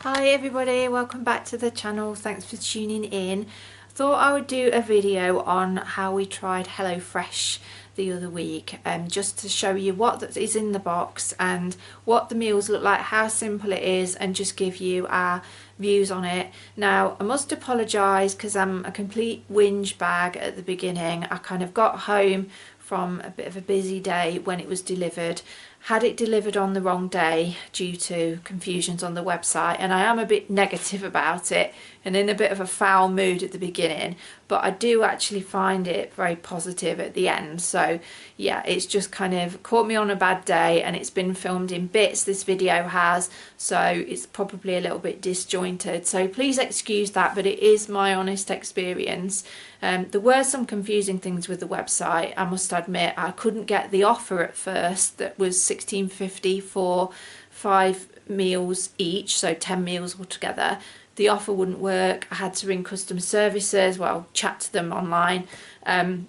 Hi everybody, welcome back to the channel. Thanks for tuning in. Thought I would do a video on how we tried HelloFresh the other week, just to show you what is in the box and what the meals look like, how simple it is, and just give you our views on it. Now I must apologise because I'm a complete whinge bag at the beginning. I kind of got home from a bit of a busy day when it was delivered, had it delivered on the wrong day due to confusions on the website, and I am a bit negative about it and in a bit of a foul mood at the beginning, but I do actually find it very positive at the end. So yeah, it's just kind of caught me on a bad day and it's been filmed in bits, this video has, so it's probably a little bit disjointed, so please excuse that, but it is my honest experience. There were some confusing things with the website, I must admit. I couldn't get the offer at first that was $16.50 for 5 meals each, so 10 meals altogether. The offer wouldn't work. I had to ring customer services, well, chat to them online, and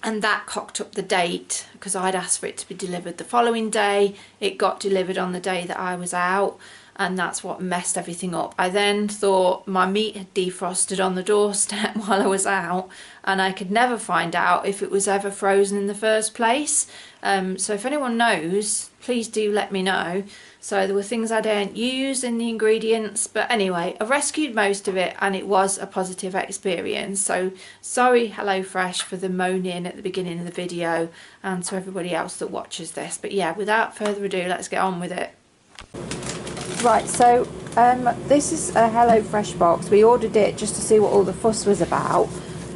that cocked up the date because I'd asked for it to be delivered the following day. It got delivered on the day that I was out, and that's what messed everything up. I then thought my meat had defrosted on the doorstep while I was out, and I could never find out if it was ever frozen in the first place. So if anyone knows, please do let me know. So there were things I didn't use in the ingredients, but anyway, I rescued most of it and it was a positive experience. So sorry HelloFresh for the moaning at the beginning of the video, and to everybody else that watches this. But yeah, without further ado, let's get on with it. Right, so this is a HelloFresh box. We ordered it just to see what all the fuss was about,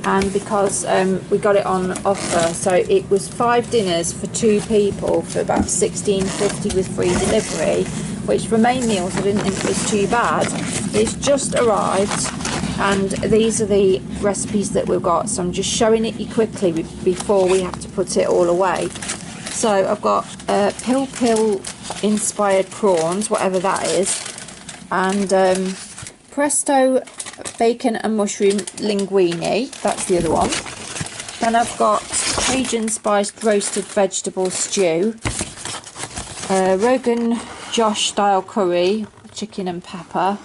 and because we got it on offer, so it was 5 dinners for 2 people for about $16.50 with free delivery, which for main meals I didn't think was too bad. It's just arrived, and these are the recipes that we've got, so I'm just showing it you quickly before we have to put it all away. So I've got pill inspired prawns, whatever that is, and presto bacon and mushroom linguine, that's the other one. Then I've got Cajun spiced roasted vegetable stew, Rogan Josh style curry, chicken and pepper,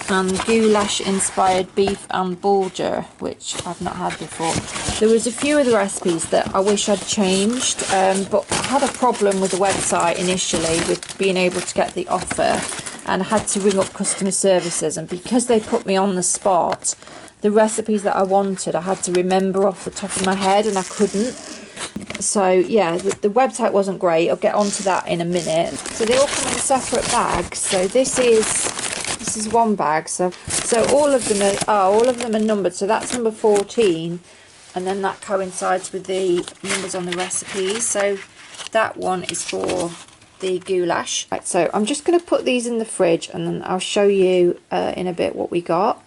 and goulash inspired beef and bulgur, which I've not had before. There was a few other recipes that I wish I'd changed, but I had a problem with the website initially with being able to get the offer, and I had to ring up customer services, and because they put me on the spot, the recipes that I wanted I had to remember off the top of my head and I couldn't. So yeah, the website wasn't great. I'll get onto that in a minute. So they all come in separate bags. So this is one bag, so all of them are numbered, so that's number 14, and then that coincides with the numbers on the recipes. So that one is for the goulash. Right, so I'm just going to put these in the fridge and then I'll show you in a bit what we got.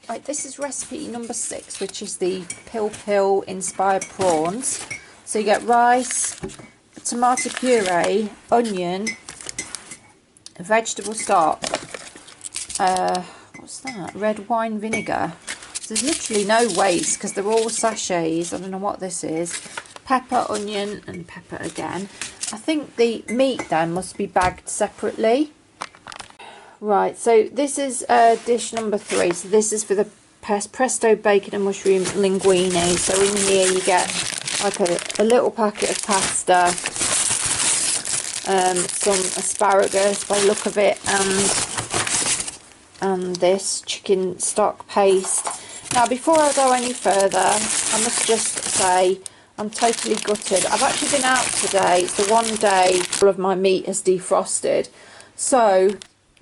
Right, this is recipe number 6, which is the pill inspired prawns. So you get rice, tomato puree, onion, vegetable stock, what's that, red wine vinegar. So there's literally no waste because they're all sachets. I don't know what this is. Pepper, onion, and pepper again. I think the meat then must be bagged separately. Right, so this is dish number 3. So this is for the presto bacon and mushroom linguine. So in here you get like a little packet of pasta, some asparagus by the look of it, and this chicken stock paste. Now before I go any further, I must just say I'm totally gutted. I've actually been out today. It's the one day all of my meat has defrosted. So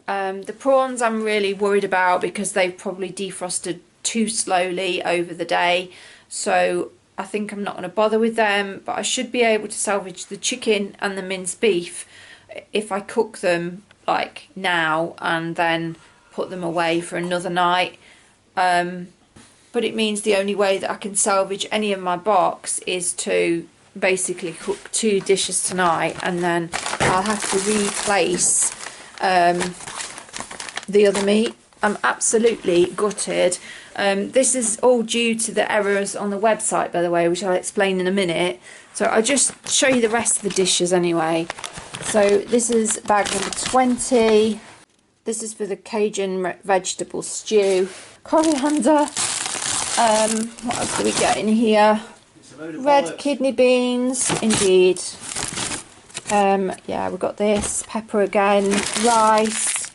the prawns I'm really worried about because they've probably defrosted too slowly over the day. So I think I'm not going to bother with them, but I should be able to salvage the chicken and the minced beef if I cook them like now and then put them away for another night. But it means the only way that I can salvage any of my box is to basically cook 2 dishes tonight, and then I'll have to replace the other meat. I'm absolutely gutted. This is all due to the errors on the website, by the way, which I'll explain in a minute. So I'll just show you the rest of the dishes anyway. So this is bag number 20. This is for the Cajun vegetable stew. Coriander. What else do we get in here? Red kidney beans, indeed. Yeah, we've got this. Pepper again. Rice.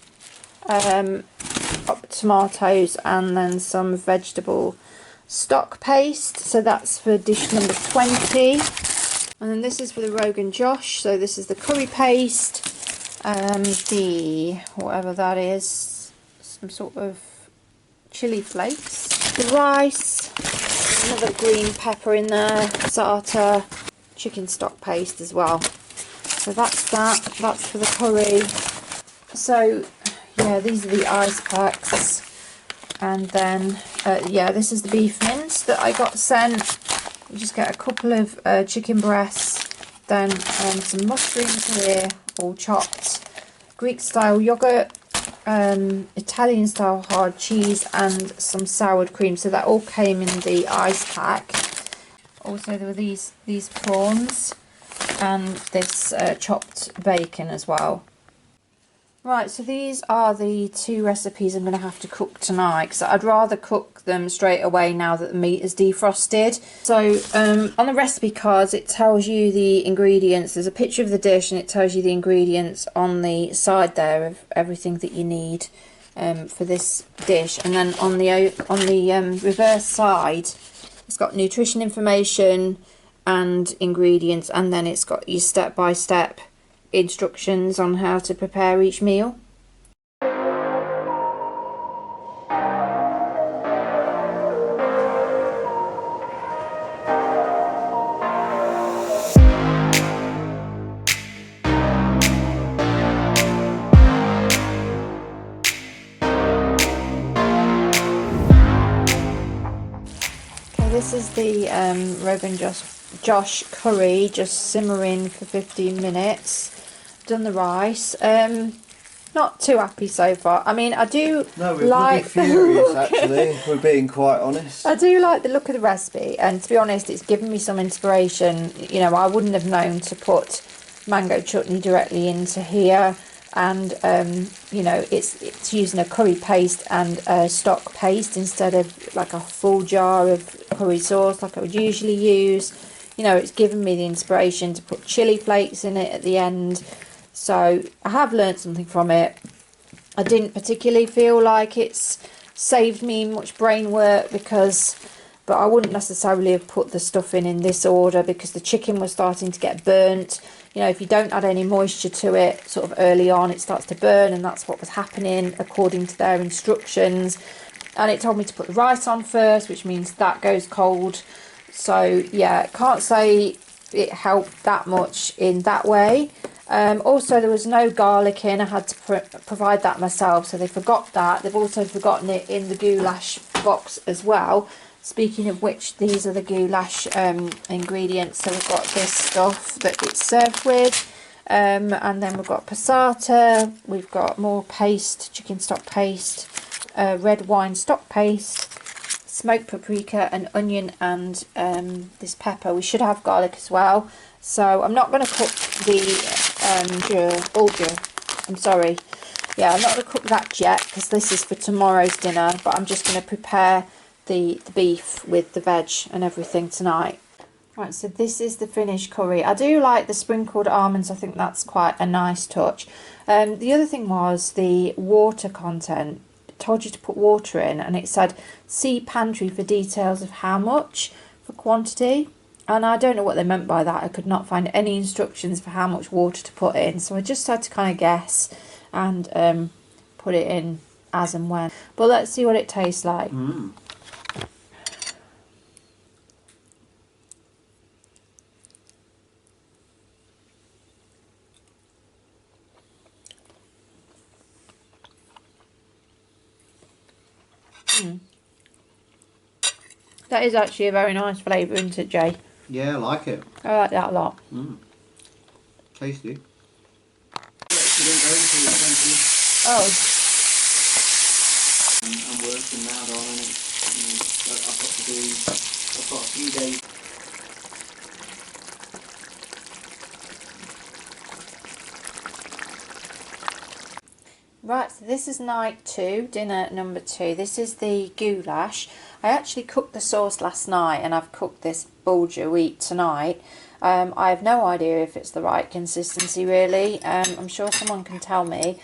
Tomatoes, and then some vegetable stock paste. So that's for dish number 20. And then this is for the Rogan Josh. So this is the curry paste. The whatever that is, some sort of chili flakes. The rice, another green pepper in there, starter, chicken stock paste as well. So that's that. That's for the curry. So yeah, these are the ice packs. And then yeah, this is the beef mince that I got sent. You just get a couple of chicken breasts, then some mushrooms here, all chopped, Greek style yogurt, Italian style hard cheese, and some sour cream. So that all came in the ice pack. Also there were these prawns and this chopped bacon as well. Right, so these are the 2 recipes I'm going to have to cook tonight, because I'd rather cook them straight away now that the meat is defrosted. So on the recipe cards it tells you the ingredients. There's a picture of the dish and it tells you the ingredients on the side there of everything that you need for this dish. And then on the reverse side it's got nutrition information and ingredients, and then it's got your step-by-step instructions on how to prepare each meal. Okay, this is the Rogan Josh curry, just simmering for 15 minutes. Done the rice. Not too happy so far. I mean, I do like furious actually, if we're being quite honest. I do like the look of the recipe, and to be honest, it's given me some inspiration. You know, I wouldn't have known to put mango chutney directly into here, and you know, it's using a curry paste and a stock paste instead of like a full jar of curry sauce like I would usually use. You know, it's given me the inspiration to put chili flakes in it at the end. So I have learned something from it. I didn't particularly feel like it's saved me much brain work, but I wouldn't necessarily have put the stuff in this order because the chicken was starting to get burnt. You know, if you don't add any moisture to it sort of early on, it starts to burn, and that's what was happening according to their instructions. And it told me to put the rice on first, which means that goes cold. So yeah, can't say it helped that much in that way. Also, there was no garlic in. I had to provide that myself, so they forgot that. They've also forgotten it in the goulash box as well. Speaking of which, these are the goulash ingredients. So we've got this stuff that it's served with, and then we've got passata, we've got more paste, chicken stock paste, red wine stock paste, smoked paprika and onion, and this pepper. We should have garlic as well. So I'm not going to cook the I'm sorry. Yeah, I'm not going to cook that yet because this is for tomorrow's dinner, but I'm just going to prepare the beef with the veg and everything tonight. Right, so this is the finished curry. I do like the sprinkled almonds. I think that's quite a nice touch. The other thing was the water content. It told you to put water in, and it said see pantry for details of how much for quantity. And I don't know what they meant by that. I could not find any instructions for how much water to put in. So I just had to kind of guess and put it in as and when. But let's see what it tastes like. That is actually a very nice flavour, isn't it, Jay? Yeah, I like it. I like that a lot. Tasty. Oh. I'm working now, darling. I've got a few days. Right, so this is night 2, dinner number 2. This is the goulash. I actually cooked the sauce last night and I've cooked this bulgur wheat tonight. I have no idea if it's the right consistency really. I'm sure someone can tell me.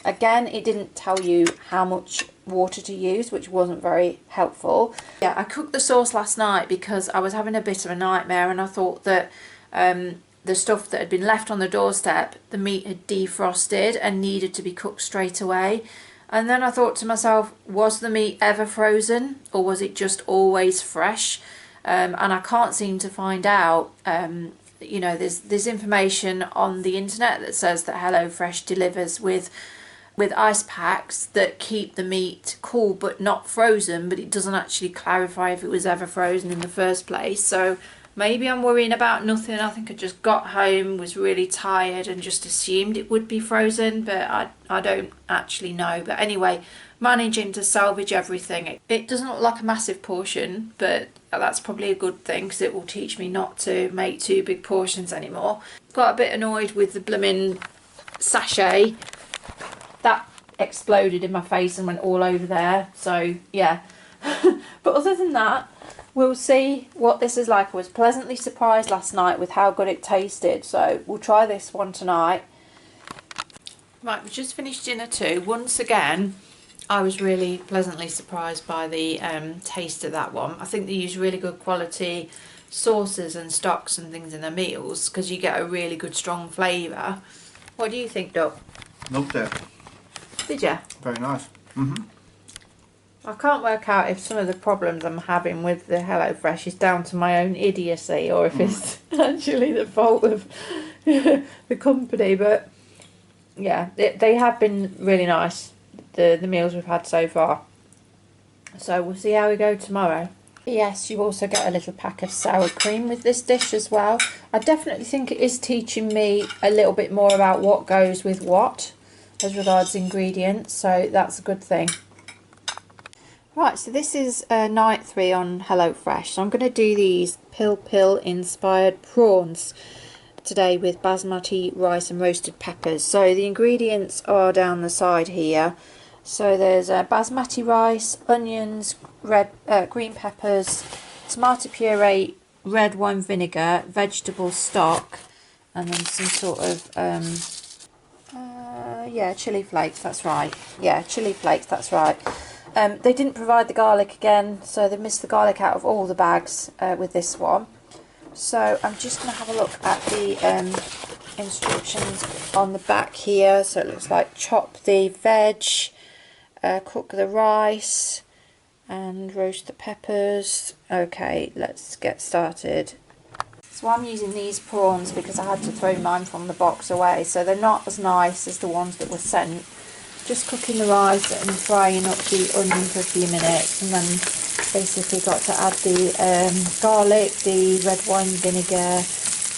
Again, it didn't tell you how much water to use, which wasn't very helpful. Yeah, I cooked the sauce last night because I was having a bit of a nightmare and I thought that the stuff that had been left on the doorstep, the meat had defrosted and needed to be cooked straight away. And then I thought to myself, was the meat ever frozen or was it just always fresh? And I can't seem to find out. You know, there's information on the internet that says that HelloFresh delivers with ice packs that keep the meat cool but not frozen, but it doesn't actually clarify if it was ever frozen in the first place. So maybe I'm worrying about nothing. I think I just got home, was really tired and just assumed it would be frozen, but I don't actually know. But anyway, managing to salvage everything. It doesn't look like a massive portion, but that's probably a good thing because it will teach me not to make too big portions anymore. Got a bit annoyed with the blooming sachet. That exploded in my face and went all over there. So yeah. But other than that, we'll see what this is like. I was pleasantly surprised last night with how good it tasted, so we'll try this one tonight. Right, we just finished dinner too. Once again, I was really pleasantly surprised by the taste of that one. I think they use really good quality sauces and stocks and things in their meals because you get a really good strong flavour. What do you think, Doc? Loved it. Did you? Very nice. I can't work out if some of the problems I'm having with the HelloFresh is down to my own idiocy or if it's actually the fault of the company. But yeah, they have been really nice, the meals we've had so far. So we'll see how we go tomorrow. Yes, you also get a little pack of sour cream with this dish as well. I definitely think it is teaching me a little bit more about what goes with what as regards ingredients, so that's a good thing. Right, so this is night 3 on HelloFresh. So I'm going to do these pill inspired prawns today with basmati rice and roasted peppers. So the ingredients are down the side here. So there's basmati rice, onions, green peppers, tomato puree, red wine vinegar, vegetable stock, and then some sort of yeah, chili flakes. That's right. Yeah, chili flakes. That's right. They didn't provide the garlic again, so they missed the garlic out of all the bags with this one. So I'm just going to have a look at the instructions on the back here. So it looks like chop the veg, cook the rice and roast the peppers. Okay, let's get started. So I'm using these prawns because I had to throw mine from the box away, so they're not as nice as the ones that were sent. Just cooking the rice and frying up the onion for a few minutes, and then basically got to add the garlic, the red wine vinegar,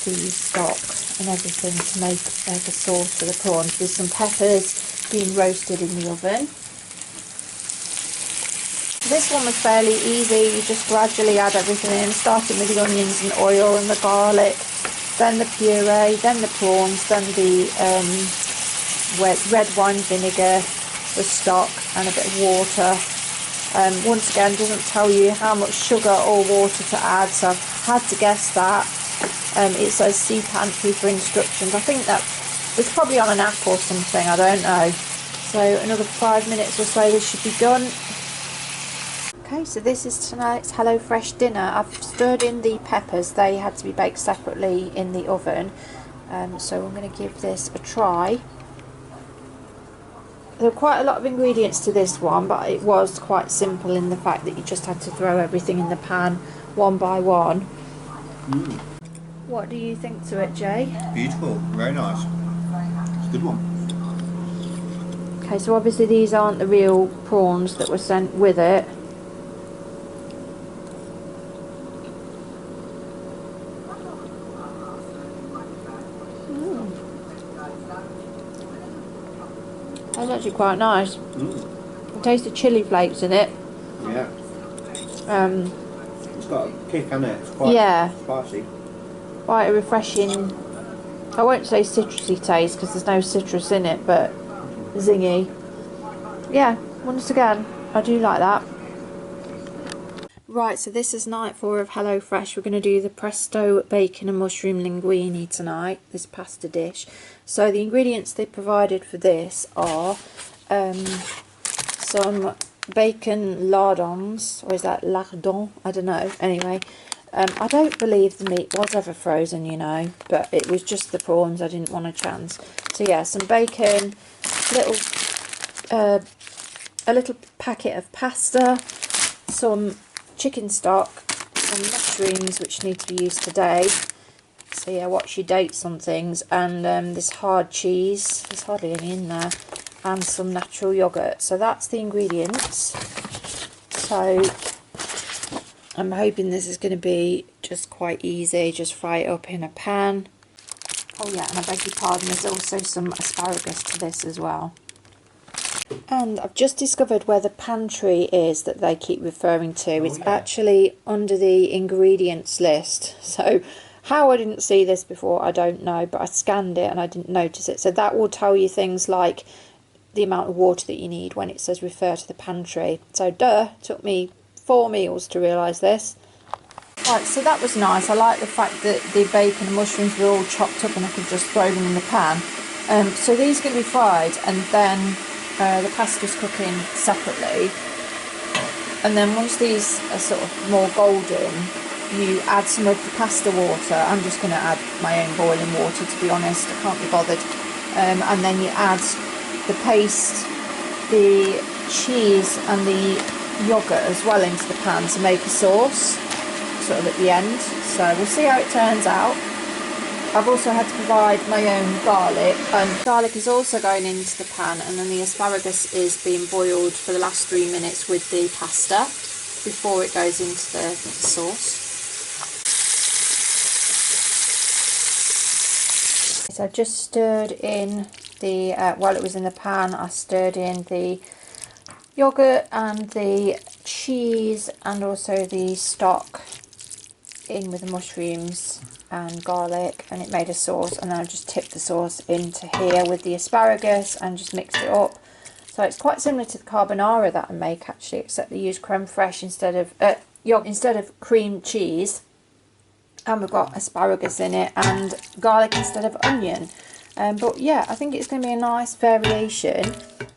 the stock and everything to make the sauce for the prawns, with some peppers being roasted in the oven. This one was fairly easy. You just gradually add everything in, starting with the onions and oil and the garlic, then the puree, then the prawns, then the red wine vinegar, the stock and a bit of water. Once again, doesn't tell you how much sugar or water to add, so I've had to guess that. It says see pantry for instructions. I think that it's probably on an app or something, I don't know. So another 5 minutes or so this should be done. Okay, so this is tonight's HelloFresh dinner. I've stirred in the peppers. They had to be baked separately in the oven. So I'm going to give this a try. There are quite a lot of ingredients to this one, but it was quite simple in the fact that you just had to throw everything in the pan one by one. What do you think to it, Jay? Beautiful, very nice. It's a good one. Okay, so obviously these aren't the real prawns that were sent with it. That's actually quite nice. I taste the chili flakes in it. Yeah. It's got a kick, hasn't it? It's quite spicy. Quite a refreshing, I won't say citrusy taste because there's no citrus in it, but zingy. yeah, once again, I do like that. Right, so this is night 4 of HelloFresh. We're going to do the pesto bacon and mushroom linguine tonight, this pasta dish. So the ingredients they provided for this are some bacon lardons, or is that lardon? I don't know. Anyway, I don't believe the meat was ever frozen, you know, but it was just the prawns. I didn't want a chance. So yeah, some bacon, a little packet of pasta, some chicken stock, some mushrooms which need to be used today. So yeah, watch your dates on things, and this hard cheese, there's hardly any in there, and some natural yogurt. So that's the ingredients. So I'm hoping this is going to be just quite easy, just fry it up in a pan. Oh yeah, and I beg your pardon, there's also some asparagus to this as well. And I've just discovered where the pantry is that they keep referring to. It's actually under the ingredients list. So how I didn't see this before, I don't know, but I scanned it and I didn't notice it. So that will tell you things like the amount of water that you need when it says refer to the pantry. So took me 4 meals to realise this. Right, so that was nice. I like the fact that the bacon and mushrooms were all chopped up and I could just throw them in the pan. So these are going to be fried, and then the pasta's cooking separately, and then once these are sort of more golden, you add some of the pasta water. I'm just going to add my own boiling water, to be honest, I can't be bothered. And then you add the paste, the cheese and the yogurt as well into the pan to make a sauce sort of at the end. So we'll see how it turns out. I've also had to provide my own garlic, and garlic is also going into the pan, and then the asparagus is being boiled for the last 3 minutes with the pasta before it goes into the sauce. So I just stirred in the, while it was in the pan, I stirred in the yogurt and the cheese and also the stock in with the mushrooms and garlic, and it made a sauce, and then I just tipped the sauce into here with the asparagus and just mixed it up. So it's quite similar to the carbonara that I make actually, except they use creme fraiche instead of yogurt instead of cream cheese, and we've got asparagus in it and garlic instead of onion. But yeah, I think it's going to be a nice variation.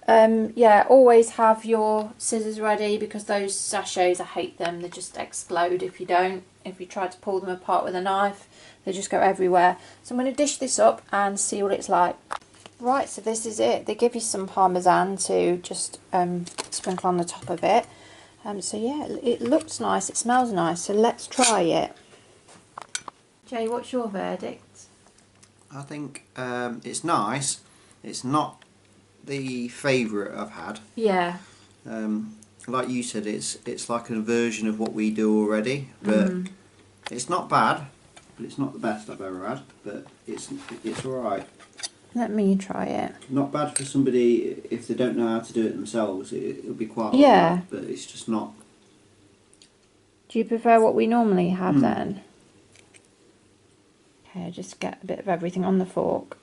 Yeah, always have your scissors ready, because those sachets, I hate them, they just explode if you don't. If you try to pull them apart with a knife, they just go everywhere. So I'm going to dish this up and see what it's like. Right, so this is it. They give you some parmesan to just sprinkle on the top of it. So yeah, it looks nice, it smells nice, so let's try it. Jay, what's your verdict? I think it's nice. It's not the favourite I've had. Yeah. Like you said, it's like a version of what we do already, but it's not bad. But it's not the best I've ever had. But it's all right. Let me try it. Not bad for somebody if they don't know how to do it themselves. It'll be quite yeah. alright, but it's just not. Do you prefer what we normally have then? Okay, just get a bit of everything on the fork.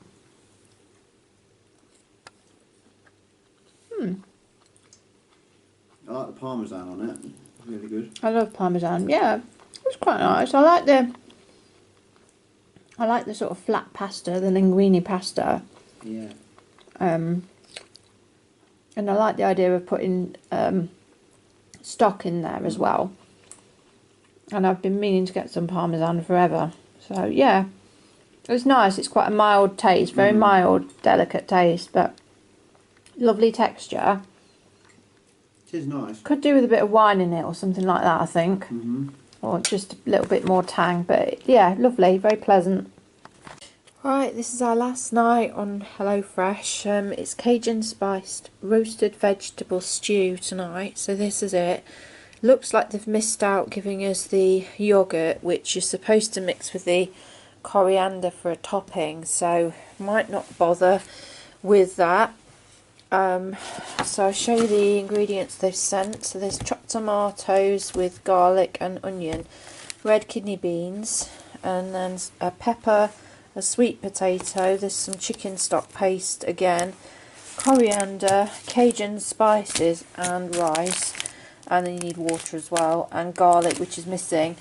I like the parmesan on it. It's really good. I love parmesan. Yeah, it's quite nice. I like the sort of flat pasta, the linguine pasta. Yeah. And I like the idea of putting stock in there as well. And I've been meaning to get some parmesan forever. So yeah, it's nice. It's quite a mild taste, very mild, delicate taste, but lovely texture. It is nice. Could do with a bit of wine in it or something like that, I think. Or just a little bit more tang, but yeah, lovely, very pleasant. Right, this is our last night on HelloFresh. It's Cajun spiced roasted vegetable stew tonight, so this is it. Looks like they've missed out giving us the yogurt, which you're supposed to mix with the coriander for a topping, so might not bother with that. So I'll show you the ingredients they've sent. So there's chopped tomatoes with garlic and onion, red kidney beans, and then a pepper, a sweet potato, there's some chicken stock paste again, coriander, Cajun spices and rice, and then you need water as well, and garlic, which is missing.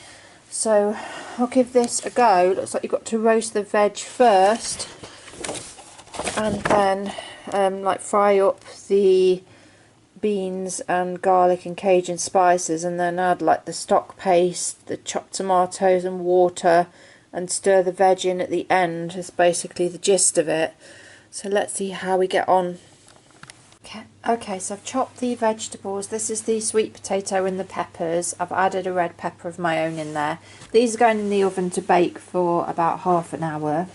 So I'll give this a go. Looks like you've got to roast the veg first and then like fry up the beans and garlic and Cajun spices, and then add like the stock paste, the chopped tomatoes and water, and stir the veg in at the end. Is basically the gist of it. So let's see how we get on. Okay, so I've chopped the vegetables. This is the sweet potato and the peppers. I've added a red pepper of my own in there. These are going in the oven to bake for about half an hour.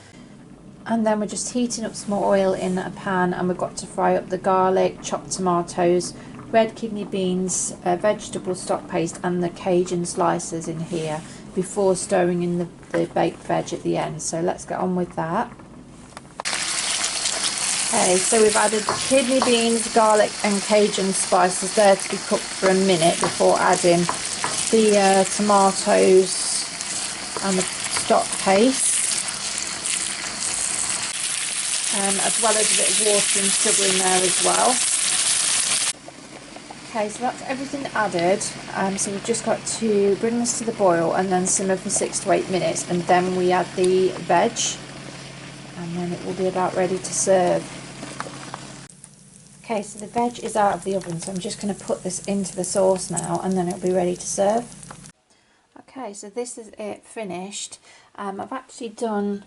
And then we're just heating up some oil in a pan, and we've got to fry up the garlic, chopped tomatoes, red kidney beans, vegetable stock paste and the Cajun slices in here before stirring in the baked veg at the end. So let's get on with that. Okay, so we've added the kidney beans, garlic and Cajun spices there to be cooked for a minute before adding the tomatoes and the stock paste. As well as a bit of water and sugar in there as well. Okay, so that's everything added. So we've just got to bring this to the boil and then simmer for 6 to 8 minutes, and then we add the veg, and then it will be about ready to serve. Okay, so the veg is out of the oven, so I'm just going to put this into the sauce now, and then it'll be ready to serve. Okay, so this is it finished. I've actually done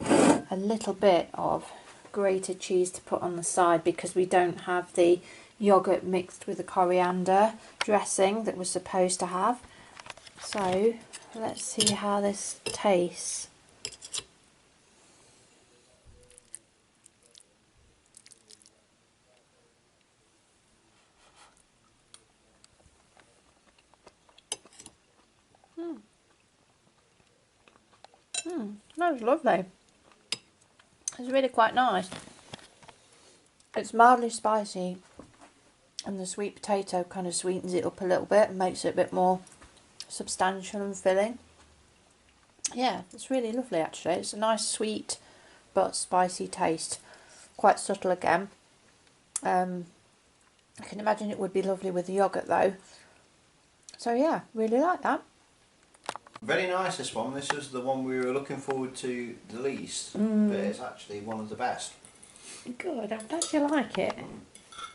a little bit of grated cheese to put on the side because we don't have the yogurt mixed with the coriander dressing that we're supposed to have. So let's see how this tastes. That was lovely. It's really quite nice. It's mildly spicy, and the sweet potato kind of sweetens it up a little bit and makes it a bit more substantial and filling. Yeah, it's really lovely actually. It's a nice sweet but spicy taste. Quite subtle again. I can imagine it would be lovely with the yoghurt though. So yeah, really like that. Very nice, this one. This was the one we were looking forward to the least, but it's actually one of the best. Good, I'm glad you like it.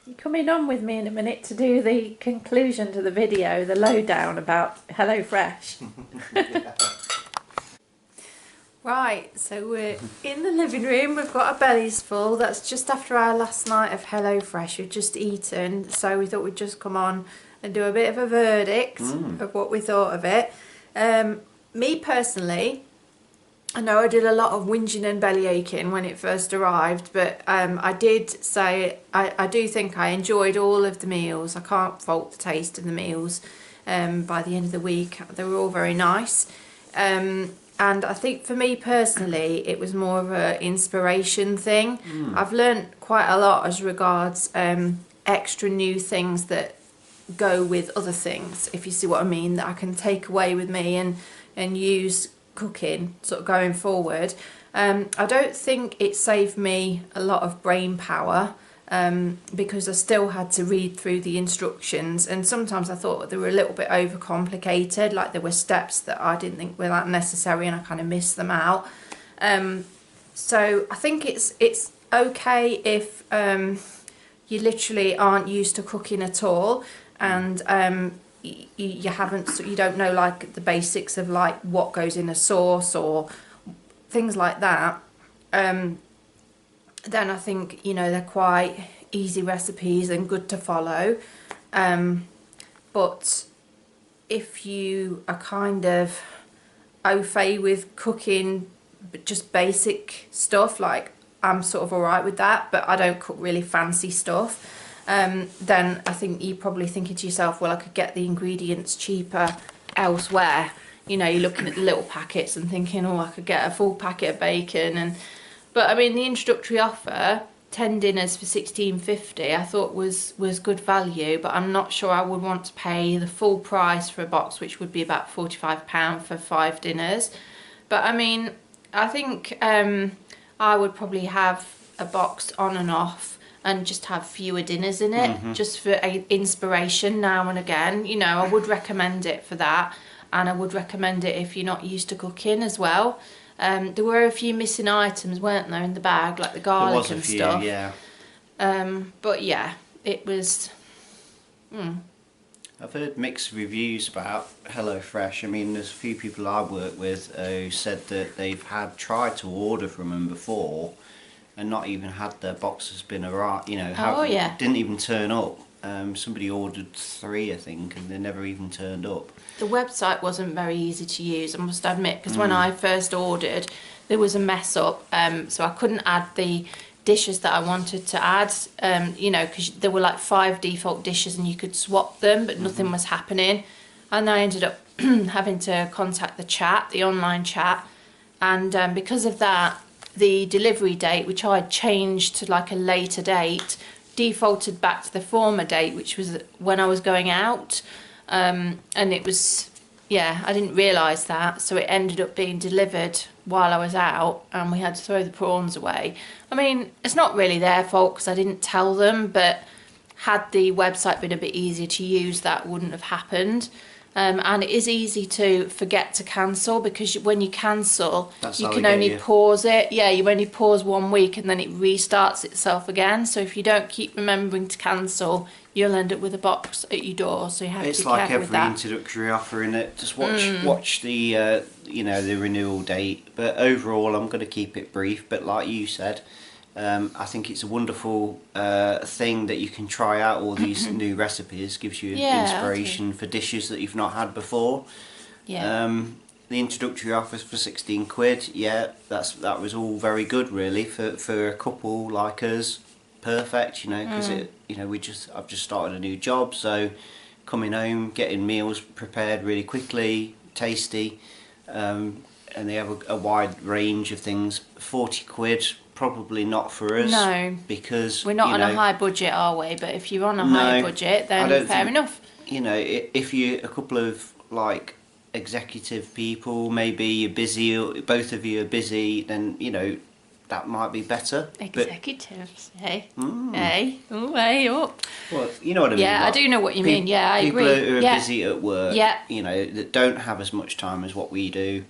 You're coming on with me in a minute to do the conclusion to the video, the lowdown about HelloFresh. Yeah. Right, so we're in the living room, we've got our bellies full. That's just after our last night of HelloFresh. We've just eaten, so we thought we'd just come on and do a bit of a verdict of what we thought of it. Me personally, I know I did a lot of whinging and belly aching when it first arrived, but I did say I do think I enjoyed all of the meals. I can't fault the taste of the meals. By the end of the week, they were all very nice. And I think for me personally, it was more of an inspiration thing. I've learnt quite a lot as regards extra new things that go with other things, if you see what I mean, that I can take away with me and use cooking sort of going forward. I don't think it saved me a lot of brain power because I still had to read through the instructions, and sometimes I thought they were a little bit overcomplicated, like there were steps that I didn't think were that necessary and I kind of missed them out. So I think it's okay if you literally aren't used to cooking at all, and you don't know like the basics of like what goes in a sauce or things like that. Then I think, you know, they're quite easy recipes and good to follow. But if you are kind of au fait with cooking just basic stuff, like I'm sort of alright with that, but I don't cook really fancy stuff, then I think you're probably thinking to yourself, well, I could get the ingredients cheaper elsewhere. You know, you're looking at the little packets and thinking, oh, I could get a full packet of bacon. But I mean, the introductory offer, 10 dinners for £16.50, I thought was good value, but I'm not sure I would want to pay the full price for a box, which would be about £45 for 5 dinners. But I mean, I think I would probably have a box on and off and just have fewer dinners in it, just for inspiration now and again. You know, I would recommend it for that, and I would recommend it if you're not used to cooking as well. There were a few missing items, weren't there, in the bag, like the garlic and stuff. Yeah. But yeah, it was. I've heard mixed reviews about HelloFresh. I mean, there's a few people I work with who said that they've tried to order from them before, and not even had their boxes been arrived. You know, didn't even turn up. Somebody ordered 3, I think, and they never even turned up. The website wasn't very easy to use, I must admit, because when I first ordered, there was a mess up, so I couldn't add the dishes that I wanted to add, you know, because there were like 5 default dishes and you could swap them, but nothing was happening. And I ended up having to contact the chat, the online chat, and because of that, the delivery date, which I had changed to like a later date, defaulted back to the former date, which was when I was going out. And it was, yeah, I didn't realise that, so it ended up being delivered while I was out, and we had to throw the prawns away. I mean, it's not really their fault because I didn't tell them, but had the website been a bit easier to use, that wouldn't have happened. And it is easy to forget to cancel, because when you cancel, you can only pause it. Yeah, you only pause 1 week and then it restarts itself again. So if you don't keep remembering to cancel, you'll end up with a box at your door. So you have to be careful with that. It's like every introductory offer, in it. Just watch the you know, the renewal date. But overall, I'm going to keep it brief. But like you said, I think it's a wonderful thing that you can try out all these new recipes. Gives you inspiration for dishes that you've not had before. Yeah. The introductory offers for 16 quid. Yeah, that was all very good, really, for a couple like us. Perfect, you know, because you know, I've just started a new job, so coming home, getting meals prepared really quickly, tasty, and they have a wide range of things. 40 quid. Probably not for us. No, because we're not on a high budget, are we? But if you're on a high budget, then fair enough. You know, if you're a couple of like executive people, maybe you're busy, or both of you are busy, then you know that might be better. Executives, hey, hey, way up. Well, you know what I mean. Yeah, like, I do know what you mean. Yeah, I agree. People who are busy at work, you know, that don't have as much time as what we do.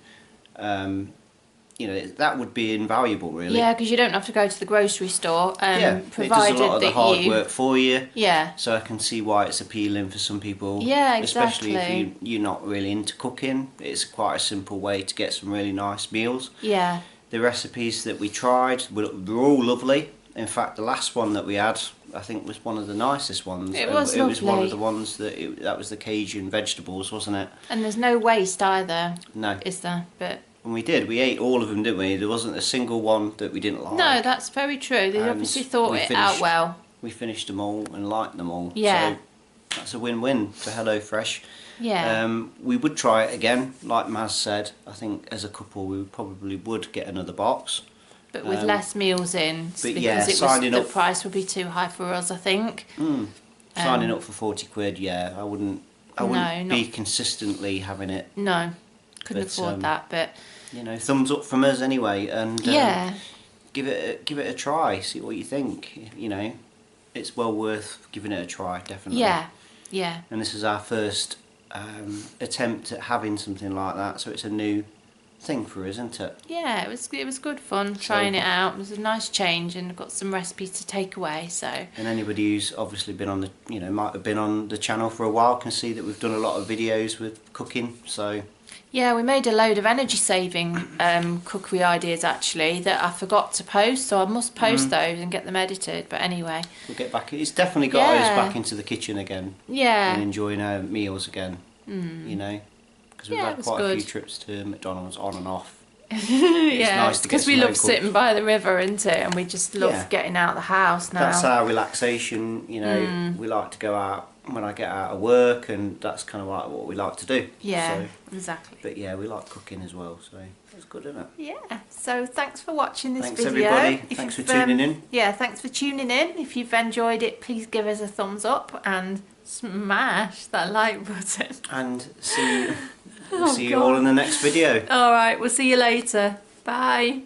You know, that would be invaluable, really. Yeah, because you don't have to go to the grocery store. Provided it does a lot of the hard work for you. Yeah. So I can see why it's appealing for some people. Yeah, exactly. Especially if you're not really into cooking. It's quite a simple way to get some really nice meals. Yeah. The recipes that we tried were all lovely. In fact, the last one that we had, I think, was one of the nicest ones. It was lovely. It was one of the ones that was the Cajun vegetables, wasn't it? And there's no waste either. No. Is there? But and we ate all of them, didn't we? There wasn't a single one that we didn't like. No, that's very true. They obviously thought it out well. We finished them all and liked them all. Yeah. So that's a win-win for HelloFresh. Yeah. We would try it again, like Maz said. I think as a couple we probably would get another box. But with less meals in, because the price would be too high for us, I think. Signing up for 40 quid, yeah, I wouldn't be consistently having it. No, couldn't afford that, but you know, thumbs up from us anyway, and give it a try, see what you think. You know, it's well worth giving it a try, definitely. Yeah. And this is our first attempt at having something like that, so it's a new thing for us, isn't it? Yeah, it was good fun trying it out. It was a nice change, and I've got some recipes to take away. So. And anybody who's obviously been on might have been on the channel for a while can see that we've done a lot of videos with cooking. So. Yeah, we made a load of energy saving cookery ideas actually that I forgot to post, so I must post those and get them edited. But anyway, we'll get back. It's definitely got us back into the kitchen again. Yeah. And enjoying our meals again. You know. Because we've had quite a few trips to McDonald's on and off. Yeah, because we love sitting by the river, isn't it? And we just love getting out of the house now. That's our relaxation, you know. We like to go out when I get out of work, and that's kind of like what we like to do. Yeah, exactly. But yeah, we like cooking as well, so it's good, isn't it? Yeah, so thanks for watching this video. Thanks everybody. Thanks for tuning in. Yeah, thanks for tuning in. If you've enjoyed it, please give us a thumbs up and smash that like button. And see you all in the next video. Alright, we'll see you later. Bye.